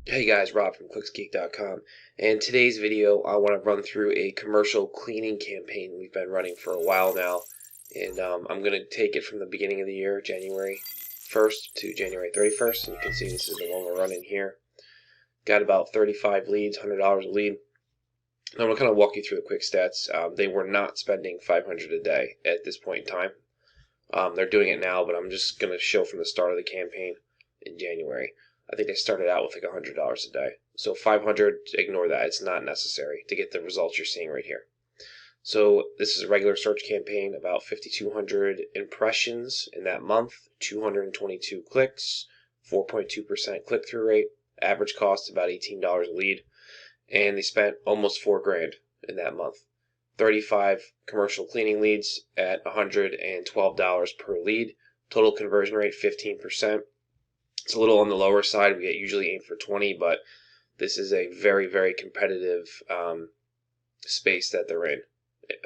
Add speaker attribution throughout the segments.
Speaker 1: Hey guys, Rob from ClicksGeek.com, and today's video I want to run through a commercial cleaning campaign we've been running for a while now, and I'm going to take it from the beginning of the year, January 1st to January 31st, and you can see this is the one we're running here. Got about 35 leads, $100 a lead. And I'm going to kind of walk you through the quick stats. They were not spending $500 a day at this point in time. They're doing it now, but I'm just going to show from the start of the campaign in January. I think they started out with like $100 a day. So 500, ignore that. It's not necessary to get the results you're seeing right here. So this is a regular search campaign, about 5,200 impressions in that month, 222 clicks, 4.2% click-through rate, average cost about $18 a lead, and they spent almost $4,000 in that month. 35 commercial cleaning leads at $112 per lead. Total conversion rate 15%. It's a little on the lower side. We usually aim for 20, but this is a very, very competitive space that they're in,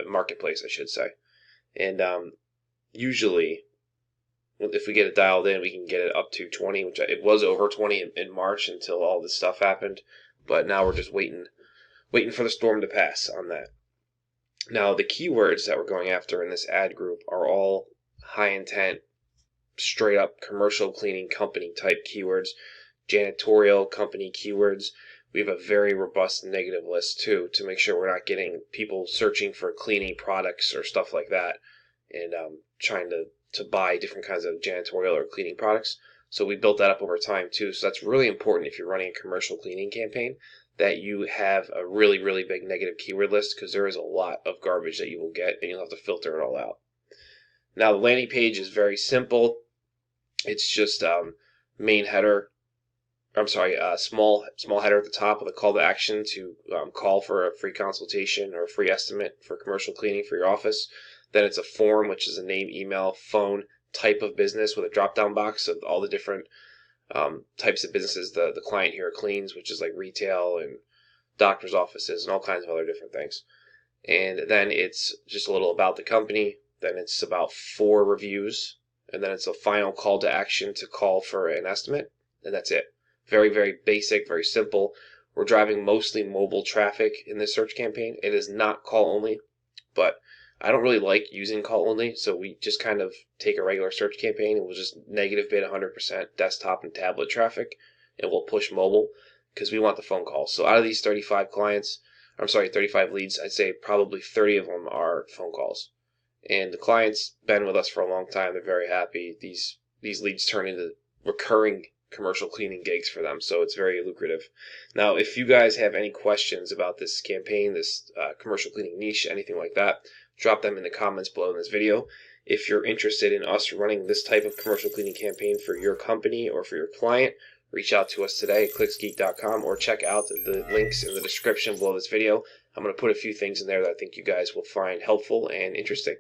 Speaker 1: marketplace, I should say. And usually, if we get it dialed in, we can get it up to 20, which it was over 20 in March until all this stuff happened. But now we're just waiting for the storm to pass on that. Now, the keywords that we're going after in this ad group are all high intent, straight up commercial cleaning company type keywords, janitorial company keywords. We have a very robust negative list too to make sure we're not getting people searching for cleaning products or stuff like that and trying to buy different kinds of janitorial or cleaning products. So we built that up over time too. So that's really important if you're running a commercial cleaning campaign, that you have a really, really big negative keyword list, because there is a lot of garbage that you will get and you'll have to filter it all out. Now, the landing page is very simple. It's just main header. Small header at the top with a call to action to call for a free consultation or a free estimate for commercial cleaning for your office. Then it's a form, which is a name, email, phone, type of business with a drop-down box of all the different types of businesses the client here cleans, which is like retail and doctor's offices and all kinds of other different things. And then it's just a little about the company. Then it's about 4 reviews. And then it's a final call to action to call for an estimate. And that's it. Very, very basic, very simple. We're driving mostly mobile traffic in this search campaign. It is not call only, but I don't really like using call only, so we just kind of take a regular search campaign and we'll just negative bid 100% desktop and tablet traffic, and we'll push mobile because we want the phone calls. So out of these 35 leads, I'd say probably 30 of them are phone calls. And the client's been with us for a long time. They're very happy. These leads turn into recurring commercial cleaning gigs for them, so it's very lucrative. Now, if you guys have any questions about this campaign, this commercial cleaning niche, anything like that, drop them in the comments below in this video. If you're interested in us running this type of commercial cleaning campaign for your company or for your client, reach out to us today at clicksgeek.com or check out the links in the description below this video. I'm going to put a few things in there that I think you guys will find helpful and interesting.